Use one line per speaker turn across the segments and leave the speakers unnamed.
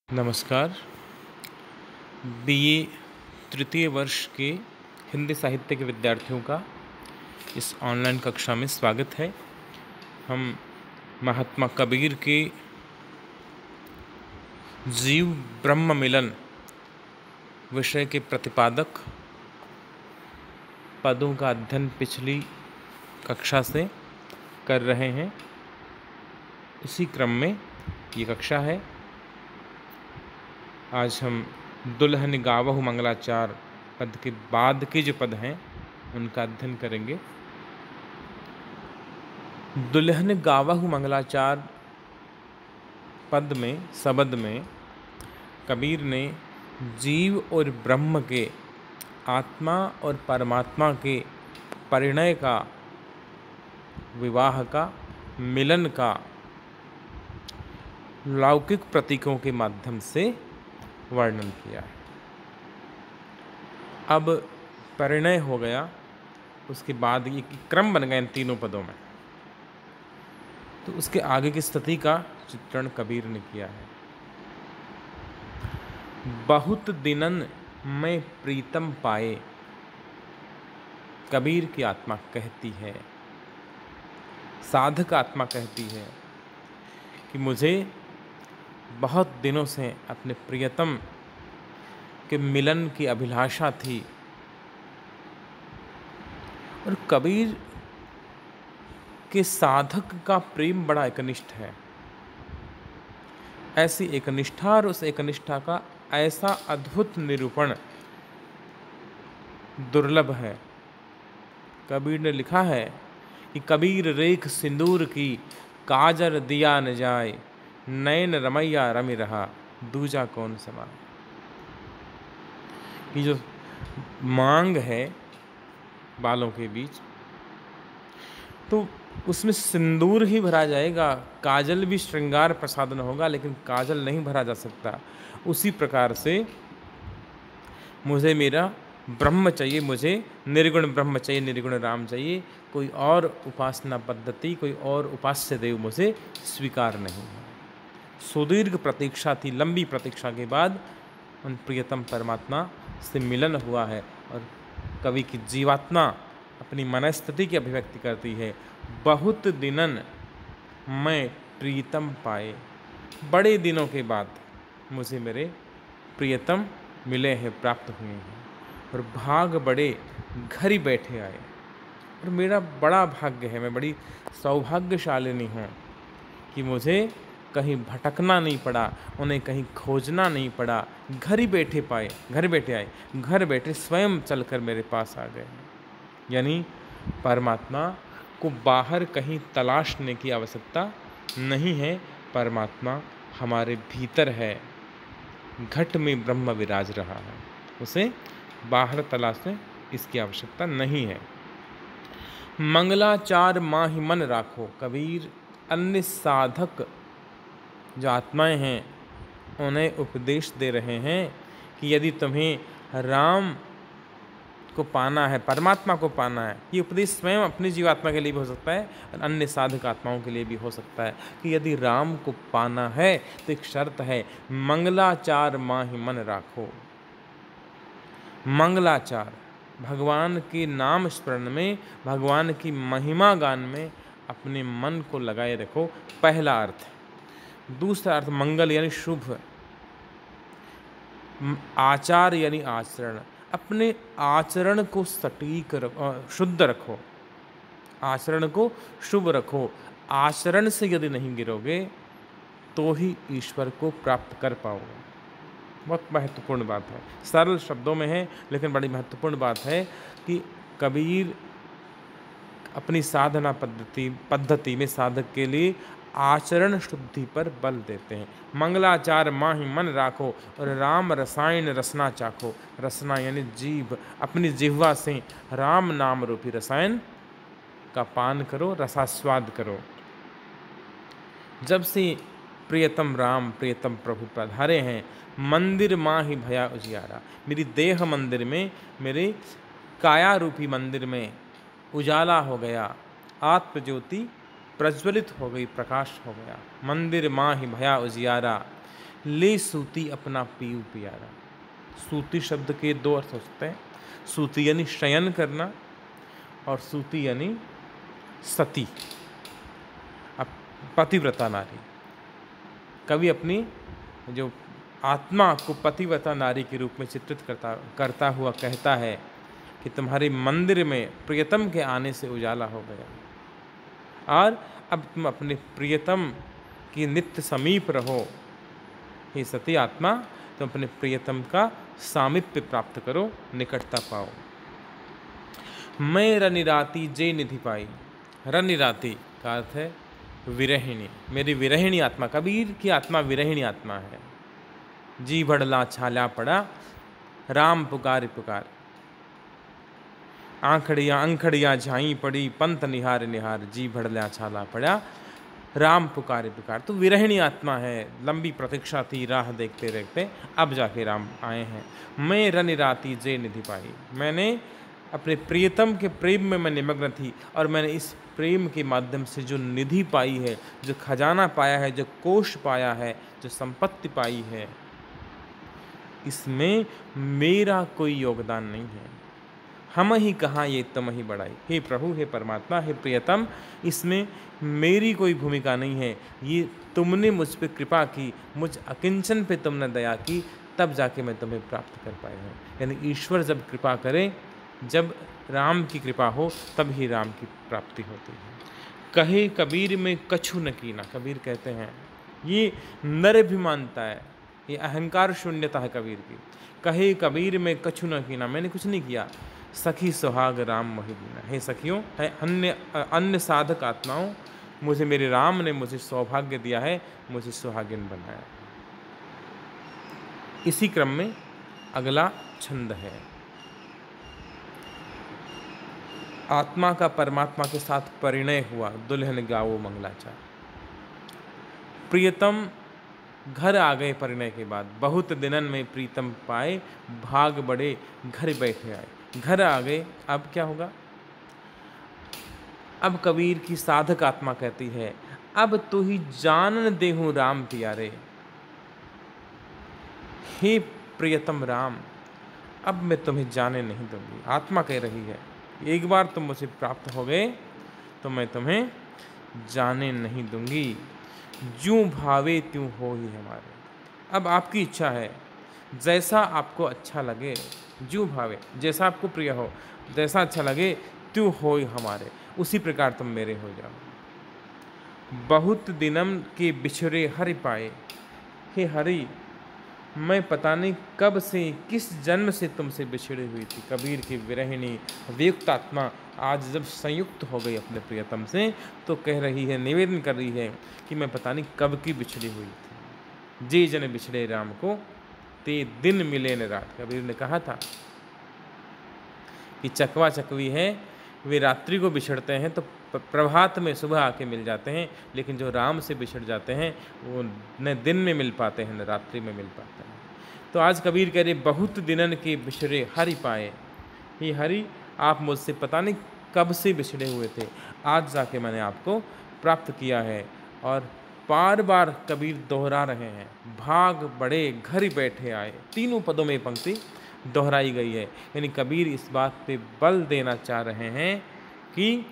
नमस्कार। बीए तृतीय वर्ष के हिंदी साहित्य के विद्यार्थियों का इस ऑनलाइन कक्षा में स्वागत है। हम महात्मा कबीर के जीव ब्रह्म मिलन विषय के प्रतिपादक पदों का अध्ययन पिछली कक्षा से कर रहे हैं। इसी क्रम में ये कक्षा है। आज हम दुल्हन गावहु मंगलाचार पद के बाद के जो पद हैं उनका अध्ययन करेंगे। दुल्हन गावहु मंगलाचार पद में शब्द में कबीर ने जीव और ब्रह्म के, आत्मा और परमात्मा के परिणय का, विवाह का, मिलन का लौकिक प्रतीकों के माध्यम से वर्णन किया है। अब परिणय हो गया, उसके बाद ये क्रम बन गए इन तीनों पदों में, तो उसके आगे की स्थिति का चित्रण कबीर ने किया है। बहुत दिनन में प्रीतम पाए, कबीर की आत्मा कहती है, साधक आत्मा कहती है कि मुझे बहुत दिनों से अपने प्रियतम के मिलन की अभिलाषा थी। और कबीर के साधक का प्रेम बड़ा एकनिष्ठ है। ऐसी एकनिष्ठा और उस एकनिष्ठा का ऐसा अद्भुत निरूपण दुर्लभ है। कबीर ने लिखा है कि कबीर रेख सिंदूर की, काजर दिया न जाए, नैन रमैया रमि रहा, दूजा कौन समाए। ये जो मांग है बालों के बीच, तो उसमें सिंदूर ही भरा जाएगा, काजल भी श्रृंगार प्रसाधन होगा, लेकिन काजल नहीं भरा जा सकता। उसी प्रकार से मुझे मेरा ब्रह्म चाहिए, मुझे निर्गुण ब्रह्म चाहिए, निर्गुण राम चाहिए। कोई और उपासना पद्धति, कोई और उपास्य देव मुझे स्वीकार नहीं है। सुदीर्घ प्रतीक्षा थी, लंबी प्रतीक्षा के बाद उन प्रियतम परमात्मा से मिलन हुआ है। और कवि की जीवात्मा अपनी मनस्थिति की अभिव्यक्ति करती है। बहुत दिनन मैं प्रीतम पाए, बड़े दिनों के बाद मुझे मेरे प्रियतम मिले हैं, प्राप्त हुए हैं। और भाग बड़े घर ही बैठे आए। और मेरा बड़ा भाग्य है, मैं बड़ी सौभाग्यशालिनी हूँ कि मुझे कहीं भटकना नहीं पड़ा, उन्हें कहीं खोजना नहीं पड़ा। घर ही बैठे पाए, घर बैठे आए, घर बैठे स्वयं चलकर मेरे पास आ गए। यानी परमात्मा को बाहर कहीं तलाशने की आवश्यकता नहीं है। परमात्मा हमारे भीतर है। घट में ब्रह्म विराज रहा है, उसे बाहर तलाशने इसकी आवश्यकता नहीं है। मंगलाचार माहि मन राखो, कबीर अन्य साधक जो आत्माएं हैं उन्हें उपदेश दे रहे हैं कि यदि तुम्हें राम को पाना है, परमात्मा को पाना है, ये उपदेश स्वयं अपनी जीवात्मा के लिए भी हो सकता है और अन्य साधक आत्माओं के लिए भी हो सकता है कि यदि राम को पाना है तो एक शर्त है, मंगलाचार माहि मन राखो। मंगलाचार, भगवान के नाम स्मरण में, भगवान की महिमा गान में अपने मन को लगाए रखो, पहला अर्थ। दूसरा अर्थ मंगल यानी शुभ, आचार यानी आचरण। अपने आचरण को सटीक रखो, शुद्ध रखो, आचरण को शुभ रखो। आचरण से यदि नहीं गिरोगे तो ही ईश्वर को प्राप्त कर पाओगे। बहुत महत्वपूर्ण बात है, सरल शब्दों में है लेकिन बड़ी महत्वपूर्ण बात है कि कबीर अपनी साधना पद्धति में साधक के लिए आचरण शुद्धि पर बल देते हैं। मंगलाचार माहि मन राखो और राम रसायन रसना चाखो। रसना यानी जीभ, अपनी जिह्वा से राम नाम रूपी रसायन का पान करो, रसास्वाद करो। जब से प्रियतम राम, प्रियतम प्रभु पधारे हैं, मंदिर माहि भया उजियारा, मेरी देह मंदिर में, मेरे काया रूपी मंदिर में उजाला हो गया, आत्मज्योति प्रज्वलित हो गई, प्रकाश हो गया। मंदिर माहि भया उजियारा, ले सूती अपना पीऊ प्यारा। सूती शब्द के दो अर्थ हो सकते हैं, सूती यानी शयन करना और सूती यानी सती, अब पतिव्रता नारी। कवि अपनी जो आत्मा को पतिव्रता नारी के रूप में चित्रित करता हुआ कहता है कि तुम्हारे मंदिर में प्रियतम के आने से उजाला हो गया और अब तुम अपने प्रियतम की नित्य समीप रहो। हे सती आत्मा, तुम अपने प्रियतम का सामीप्य प्राप्त करो, निकटता पाओ। मैं रनिराती जे निधि पाई। रनिराती का अर्थ है विरहिणी, मेरी विरहिणी आत्मा। कबीर की आत्मा विरहिणी आत्मा है। जी भड़ला छाला पड़ा, राम पुकार पुकार। आंखड़ियाँ अंखड़ियाँ झाई पड़ी, पंथ निहार निहार। जी भड़ला छाला पड़ा, राम पुकार पुकार। तो विरहिणी आत्मा है, लंबी प्रतीक्षा थी, राह देखते देखते अब जाके राम आए हैं। मैं रनिराती जे निधि पाई। मैंने अपने प्रियतम के प्रेम में मैं निमग्न थी और मैंने इस प्रेम के माध्यम से जो निधि पाई है, जो खजाना पाया है, जो कोष पाया है, जो संपत्ति पाई है, इसमें मेरा कोई योगदान नहीं है। हम ही कहाँ ये तुम ही बढ़ाई। हे प्रभु, हे परमात्मा, हे प्रियतम, इसमें मेरी कोई भूमिका नहीं है। ये तुमने मुझ पे कृपा की, मुझ अकिंचन पे तुमने दया की, तब जाके मैं तुम्हें प्राप्त कर पाया हूँ। यानी ईश्वर जब कृपा करे, जब राम की कृपा हो, तब ही राम की प्राप्ति होती है। कहे कबीर में कछु न कीना। कबीर कहते हैं ये नराभिमानता है, ये अहंकार शून्यता है कबीर की। कहे कबीर में कछु न कीना, मैंने कुछ नहीं किया। सखी सुहाग राम मोहि दीना। हे सखियों, है अन्य साधक आत्माओं, मुझे मेरे राम ने मुझे सौभाग्य दिया है, मुझे सुहागिन बनाया। इसी क्रम में अगला छंद है। आत्मा का परमात्मा के साथ परिणय हुआ, दुल्हन गाओ मंगलाचार। प्रियतम घर आ गए परिणय के बाद, बहुत दिनन में प्रीतम पाए, भाग बड़े घर बैठे आए। घर आ गए, अब क्या होगा? अब कबीर की साधक आत्मा कहती है, अब तो ही जानन देहूं राम प्यारे। हे प्रियतम राम, अब मैं तुम्हें जाने नहीं दूंगी। आत्मा कह रही है, एक बार तुम मुझे प्राप्त हो गए तो मैं तुम्हें जाने नहीं दूंगी। ज्यों भावे त्यों हो ही हमारे। अब आपकी इच्छा है, जैसा आपको अच्छा लगे, ज्यों भावे, जैसा आपको प्रिय हो, जैसा अच्छा लगे, त्यों हो ही हमारे, उसी प्रकार तुम मेरे हो जाओ। बहुत दिनम के बिछड़े हरि पाए। हे हरि, मैं पता नहीं कब से, किस जन्म से तुमसे बिछड़ी हुई थी। कबीर की विरहिणी वियुक्त आत्मा आज जब संयुक्त हो गई अपने प्रियतम से, तो कह रही है, निवेदन कर रही है कि मैं पता नहीं कब की बिछड़ी हुई थी। जे जन बिछड़े राम को, ते दिन मिले न रात। कबीर ने कहा था कि चकवा चकवी है, वे रात्रि को बिछड़ते हैं तो प्रभात में सुबह आके मिल जाते हैं, लेकिन जो राम से बिछड़ जाते हैं वो न दिन में मिल पाते हैं न रात्रि में मिल पाते हैं। तो आज कबीर कह रहे, बहुत दिनन के बिछड़े हरि पाए। हे हरि, आप मुझसे पता नहीं कब से बिछड़े हुए थे, आज जाके मैंने आपको प्राप्त किया है। और बार बार कबीर दोहरा रहे हैं, भाग बड़े घर बैठे आए। तीनों पदों में पंक्ति दोहराई गई है। यानी कबीर इस बात पे बल देना चाह रहे हैं कि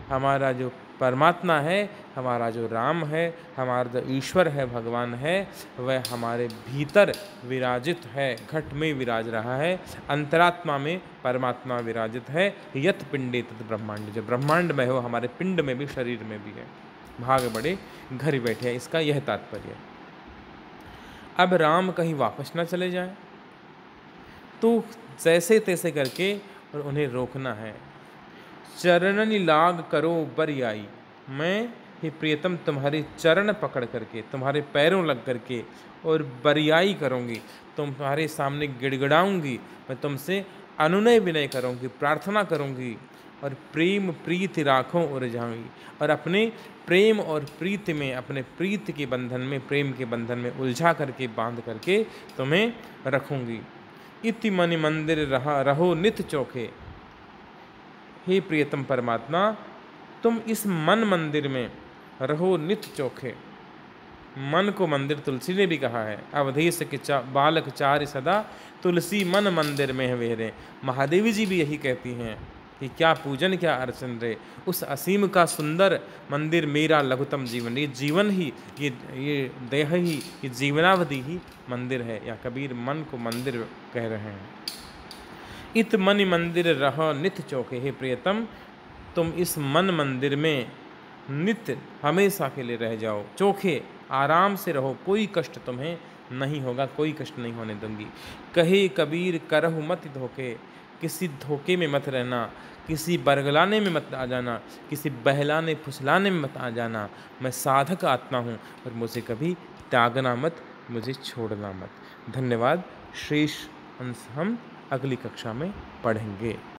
हमारा जो परमात्मा है, हमारा जो राम है, हमारा जो ईश्वर है, भगवान है, वह हमारे भीतर विराजित है, घट में विराज रहा है, अंतरात्मा में परमात्मा विराजित है। यत पिंडे तत् ब्रह्मांड, जो ब्रह्मांड में हो, हमारे पिंड में भी, शरीर में भी है। भाग बड़े घर बैठे हैं, इसका यह तात्पर्य है। अब राम कहीं वापस न चले जाए, तो जैसे तैसे करके और उन्हें रोकना है। चरणनि लाग करो बरियाई। मैं, हे प्रियतम, तुम्हारे चरण पकड़ करके, तुम्हारे पैरों लग करके और बरियाई करूँगी, तुम्हारे सामने गिड़गिड़ाऊँगी, मैं तुमसे अनुनय विनय करूँगी, प्रार्थना करूँगी और प्रेम प्रीति राखों उलझाऊँगी। और अपने प्रेम और प्रीति में, अपने प्रीति के बंधन में, प्रेम के बंधन में उलझा करके, बांध करके तुम्हें रखूँगी। इति मनि मंदिर रहो नित चौखे। हे प्रियतम परमात्मा, तुम इस मन मंदिर में रहो नित चौखे। मन को मंदिर तुलसी ने भी कहा है। अवधेश के बालक चारि सदा, तुलसी मन मंदिर में है वेरे। महादेवी जी भी यही कहती हैं कि क्या पूजन क्या अर्चन रे, उस असीम का सुंदर मंदिर मेरा लघुतम जीवन। ये जीवन ही, ये देह ही, ये जीवनावधि ही मंदिर है, या कबीर मन को मंदिर कह रहे हैं। इत मन मंदिर रहो नित चौके, हे प्रियतम तुम इस मन मंदिर में नित्य हमेशा के लिए रह जाओ, चोखे आराम से रहो, कोई कष्ट तुम्हें नहीं होगा, कोई कष्ट नहीं होने दूंगी। कहे कबीर करहु मत धोखे, किसी धोखे में मत रहना, किसी बरगलाने में मत आ जाना, किसी बहलाने फुसलाने में मत आ जाना। मैं साधक आत्मा हूँ और मुझे कभी त्यागना मत, मुझे छोड़ना मत। धन्यवाद। शेष अंश हम अगली कक्षा में पढ़ेंगे।